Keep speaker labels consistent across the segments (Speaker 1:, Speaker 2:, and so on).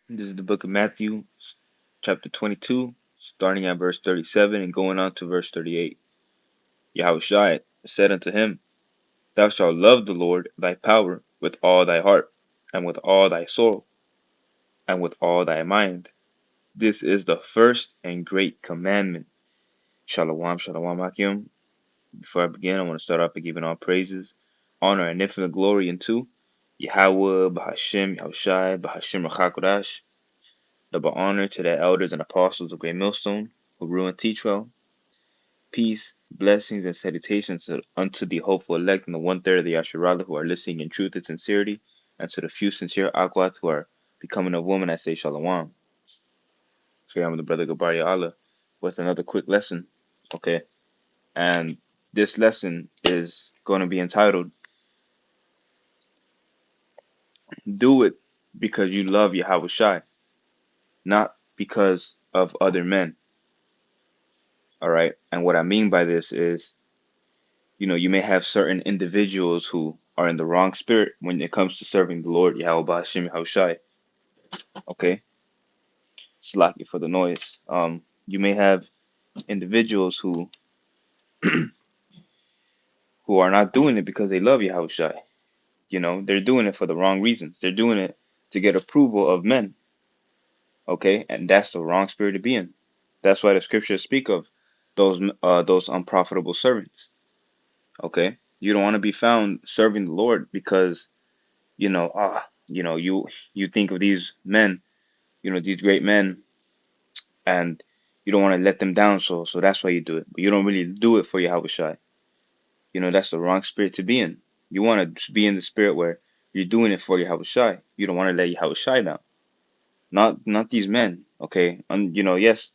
Speaker 1: This is the book of Matthew, chapter 22, starting at verse 37 and going on to verse 38. Yahushua said unto him, Thou shalt love the Lord thy power with all thy heart, and with all thy soul, and with all thy mind. This is the first and great commandment. Shalom, shalom, Akim. Before I begin, I want to start off by giving all praises, honor, and infinite glory unto Yahweh, Bahashem, Yahushua, Bahashem, Rachakodash. Double honor to the elders and apostles of Great Millstone, who rule and teach well. Peace, blessings, and salutations unto the hopeful elect and the one-third of the Yasharala who are listening in truth and sincerity, and to the few sincere Akwats who are becoming a woman, I say Shalom. Okay, I'm the brother Gabar Allah with another quick lesson. Okay, and this lesson is going to be entitled, Do It Because You Love Yahweh Shai, Not Because of Other Men. Alright, and what I mean by this is, you may have certain individuals who are in the wrong spirit when it comes to serving the Lord, Yahweh Hashem Yahushai. Okay, Slaki for the noise. You may have individuals who are not doing it because they love Yahushai. They're doing it for the wrong reasons. They're doing it to get approval of men. Okay, and that's the wrong spirit to be in. That's why the scriptures speak of those unprofitable servants. Okay, you don't want to be found serving the Lord because you think of these men, these great men, and you don't want to let them down, so that's why you do it. But you don't really do it for Yahweh Shai. That's the wrong spirit to be in. You want to be in the spirit where you're doing it for Yahweh Shai. You don't want to let Yahweh Shai down. Not these men, okay? And yes,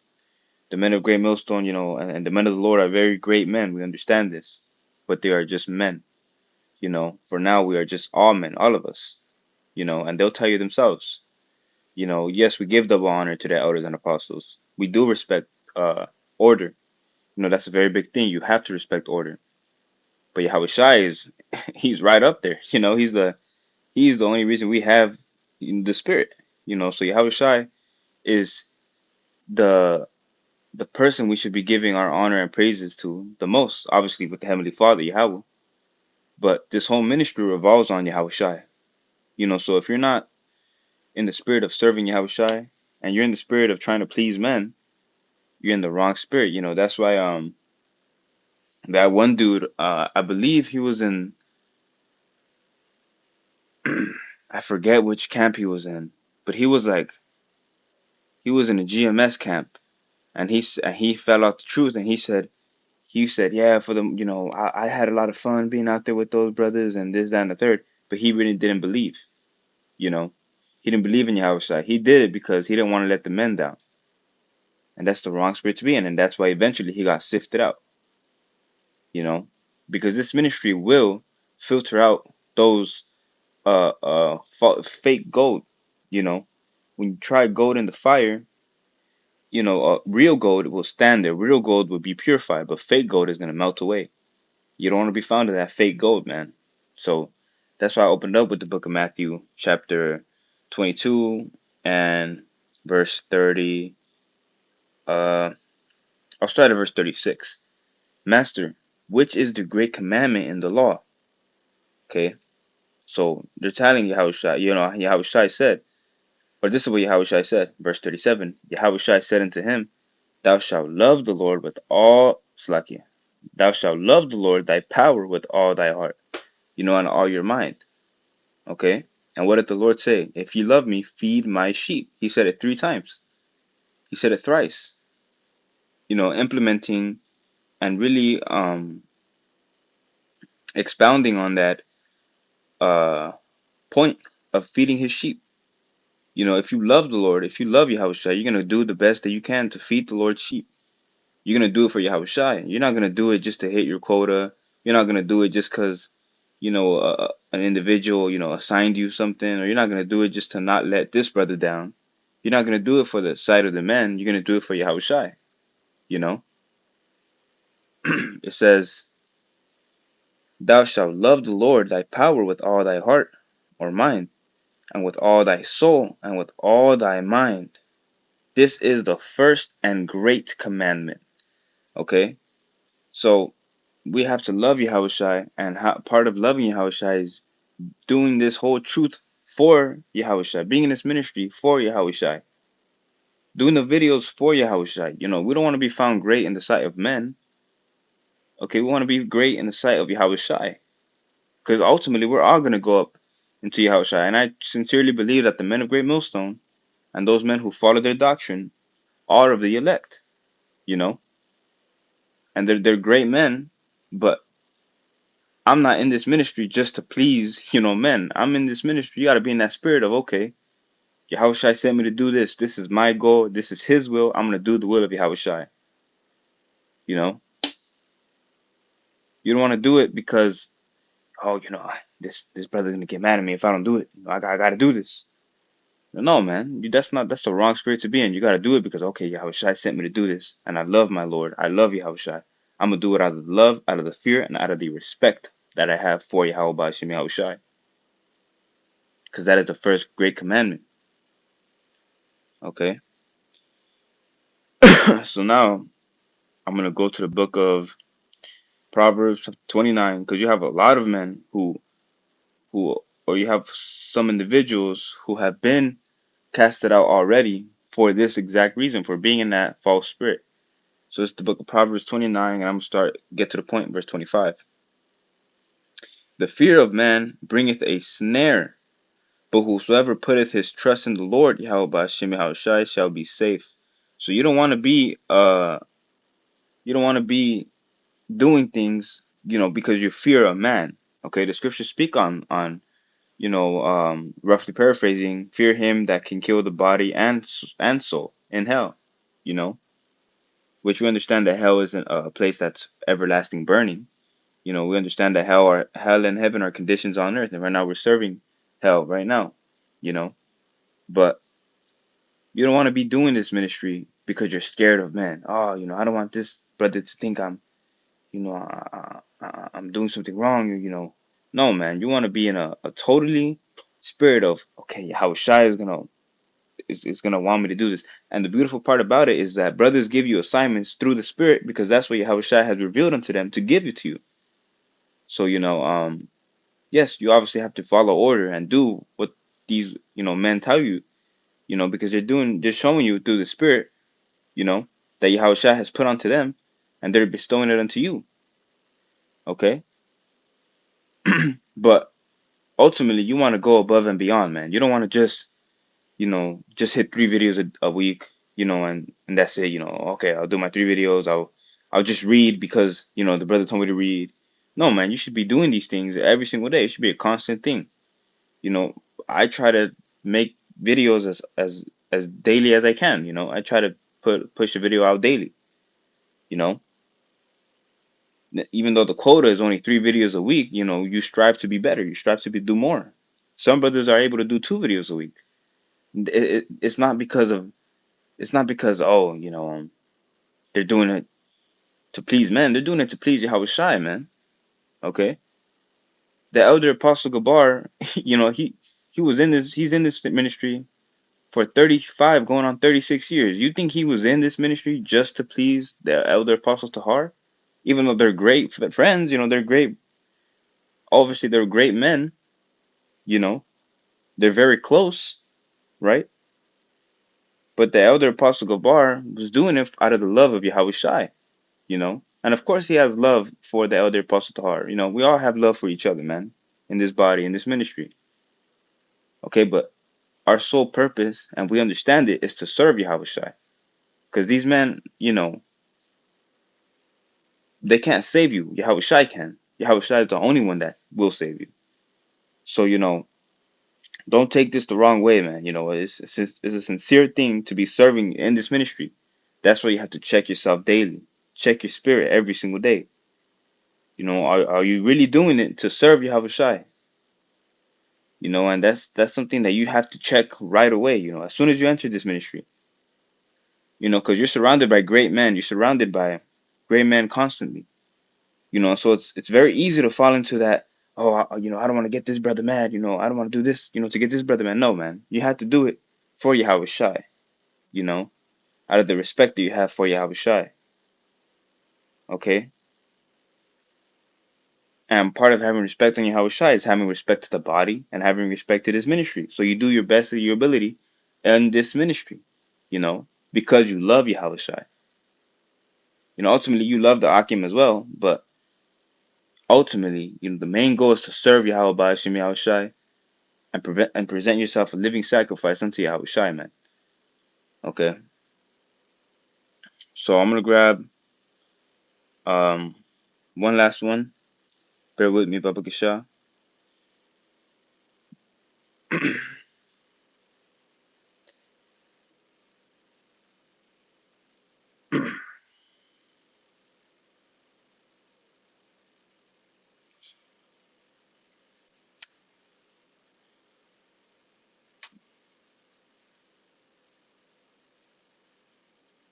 Speaker 1: the men of Great Millstone, and the men of the Lord are very great men. We understand this, but they are just men. For now we are just all men, all of us. And they'll tell you themselves. Yes, we give double honor to the elders and apostles. We do respect order. That's a very big thing. You have to respect order. But Yahweh Shai he's right up there. He's the only reason we have the spirit. So Yahweh Shai is the the person we should be giving our honor and praises to the most, obviously with the Heavenly Father, Yahweh. But this whole ministry revolves on Yahweh Shai. So if you're not in the spirit of serving Yahweh Shai, and you're in the spirit of trying to please men, you're in the wrong spirit. That's why that one dude, I believe he was in I forget which camp he was in, but he was in a GMS camp, and he fell out the truth, and he said yeah, for the I had a lot of fun being out there with those brothers and this, that, and the third, but he really didn't believe. You know, he didn't believe in Yahweh Shai. He did it because he didn't want to let the men down, and that's the wrong spirit to be in, and that's why eventually he got sifted out. You know, because this ministry will filter out those fake gold. You know, when you try gold in the fire, real gold will stand there. Real gold will be purified, but fake gold is gonna melt away. You don't want to be found in that fake gold, man. So that's why I opened up with the book of Matthew, chapter 22 and verse 30. I'll start at verse 36. Master, which is the great commandment in the law? Okay, so they're telling Yahushua, Yahushua said, or this is what Yahushua said, verse 37. Yahushua said unto him, Thou shalt love the Lord with all Slakia. Thou shalt love the Lord thy power with all thy heart, and all your mind. Okay? And what did the Lord say? If you love me, feed my sheep. He said it 3 times. He said it thrice. Implementing and really expounding on that uh point of feeding his sheep. If you love the Lord, if you love Yahushua, you're gonna do the best that you can to feed the Lord's sheep. You're gonna do it for Yahushua. You're not gonna do it just to hit your quota. You're not gonna do it just because an individual assigned you something, or you're not gonna do it just to not let this brother down. You're not gonna do it for the side of the men. You're gonna do it for Yahushua. You know, it says, "Thou shalt love the Lord thy power with all thy heart or mind, and with all thy soul, and with all thy mind. This is the first and great commandment. Okay? So we have to love Yahushua, and part of loving Yahushua is doing this whole truth for Yahushua, being in this ministry for Yahushua, doing the videos for Yahushua. We don't want to be found great in the sight of men. Okay, we want to be great in the sight of Yahushua, because ultimately we're all going to go up into Yahushua. And I sincerely believe that the men of Great Millstone and those men who follow their doctrine are of the elect, you know, and they're great men, but I'm not in this ministry just to please, men. I'm in this ministry. You got to be in that spirit of, okay, Yahushua sent me to do this. This is my goal. This is his will. I'm going to do the will of Yahushua. You know, you don't want to do it because, oh, this brother's going to get mad at me if I don't do it. I got to do this. No, man, that's the wrong spirit to be in. You got to do it because, okay, Yahushua sent me to do this. And I love my Lord. I love Yahushua. I'm going to do it out of the love, out of the fear, and out of the respect that I have for Yahweh Shem Yahushua. Because that is the first great commandment. Okay? So now I'm going to go to the book of Proverbs 29, because you have a lot of men or you have some individuals who have been casted out already for this exact reason, for being in that false spirit. So it's the book of Proverbs 29, and I'm going to get to the point, verse 25. The fear of man bringeth a snare, but whosoever putteth his trust in the Lord, Yahweh Shem Yahushai, shall be safe. So you don't want to be doing things, because you fear a man. Okay, the scriptures speak on roughly paraphrasing, fear him that can kill the body and soul in hell, which we understand that hell isn't a place that's everlasting burning. We understand that hell and heaven are conditions on earth, and right now we're serving hell right now, you know. But you don't want to be doing this ministry because you're scared of man. Oh, I don't want this brother to think I'm doing something wrong. No, man, you want to be in a totally spirit of, okay, how Shai is gonna want me to do this. And the beautiful part about it is that brothers give you assignments through the spirit, because that's what Yahweh Shai has revealed unto them to give it to you. So yes, you obviously have to follow order and do what these men tell you, because they're showing you through the spirit, that Yahweh Shai has put onto them, and they're bestowing it unto you. Okay, but ultimately you want to go above and beyond, man. You don't want to just hit 3 videos a week, and that's it. Okay, I'll do my 3 videos. I'll just read because the brother told me to read. No, man, you should be doing these things every single day. It should be a constant thing. You know, I try to make videos as daily as I can. I try to push a video out daily. You know, even though the quota is only 3 videos a week, you strive to be better. You strive to do more. Some brothers are able to do 2 videos a week. It's not because oh, they're doing it to please men. They're doing it to please Yahweh Shai, man. Okay, the elder apostle Gabar, he's in this ministry for 35, going on 36 years. You think he was in this ministry just to please the elder apostle Tahar? Even though they're great friends, they're great. Obviously, they're great men. You know, they're very close, right? But the elder apostle Gabar was doing it out of the love of Yahweh Shai. And of course he has love for the elder apostle Tahar. We all have love for each other, man, in this body, in this ministry. Okay, but our sole purpose, and we understand it, is to serve Yahweh Shai. Because these men, they can't save you. Yahweh Shai can. Yahweh Shai is the only one that will save you. So, don't take this the wrong way, man. It's a sincere thing to be serving in this ministry. That's why you have to check yourself daily. Check your spirit every single day. Are you really doing it to serve Yahweh Shai? And that's something that you have to check right away, as soon as you enter this ministry. Because you're surrounded by great men. You're surrounded by great men constantly. So it's very easy to fall into that, oh, I don't want to get this brother mad. I don't want to do this, to get this brother mad. No, man. You have to do it for Yahweh Shai, you know, out of the respect that you have for Yahweh Shai. Okay? And part of having respect on Yahweh Shai is having respect to the body and having respect to this ministry. So you do your best of your ability in this ministry, because you love Yahweh Shai. Ultimately you love the Akim as well, but ultimately, the main goal is to serve Yahweh Ba'ashim Yahweh Shai and present yourself a living sacrifice unto Yahweh Shai, man. Okay? So I'm gonna grab um one last one. Bear with me, Baba Kisha.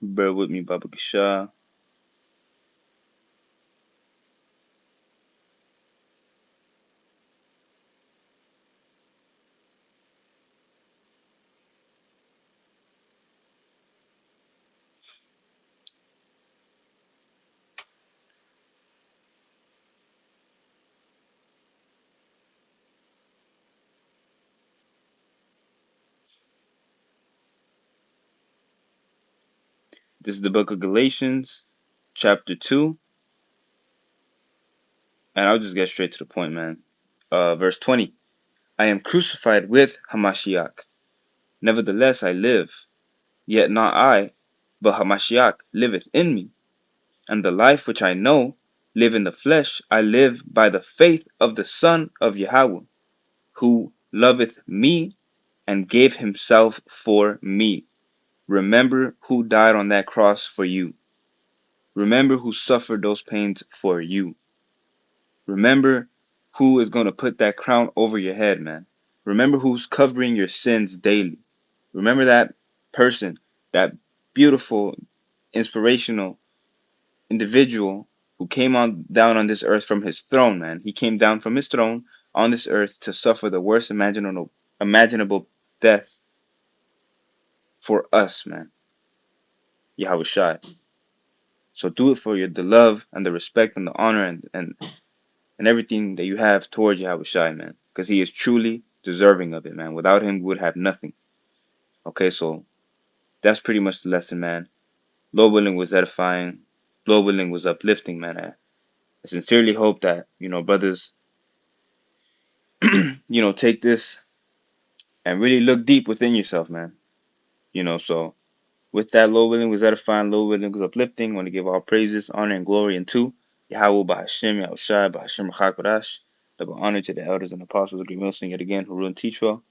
Speaker 1: Bear with me, Baba Kisha. This is the book of Galatians, chapter 2, and I'll just get straight to the point, man. Verse 20. I am crucified with Hamashiach. Nevertheless I live, yet not I, but Hamashiach liveth in me. And the life which I know live in the flesh, I live by the faith of the Son of Yahweh, who loveth me and gave himself for me. Remember who died on that cross for you. Remember who suffered those pains for you. Remember who is going to put that crown over your head, man. Remember who's covering your sins daily. Remember that person, that beautiful, inspirational individual who came on down on this earth from his throne, man. He came down from his throne on this earth to suffer the worst imaginable death for us, man. Yahweh Shai. So do it for the love and the respect and the honor and everything that you have towards Yahweh Shai, man. Because he is truly deserving of it, man. Without him, we would have nothing. Okay, so that's pretty much the lesson, man. Lord willing was edifying. Lord willing was uplifting, man. I sincerely hope that, brothers, take this and really look deep within yourself, man. So with that, Lord willing was edifying, Lord willing was uplifting. I want to give all praises, honor, and glory unto Yahweh Bahashim, Yahushai, Bahashim Rachakadash. Double honor to the elders and apostles of the Wilson yet again who rule and teach well.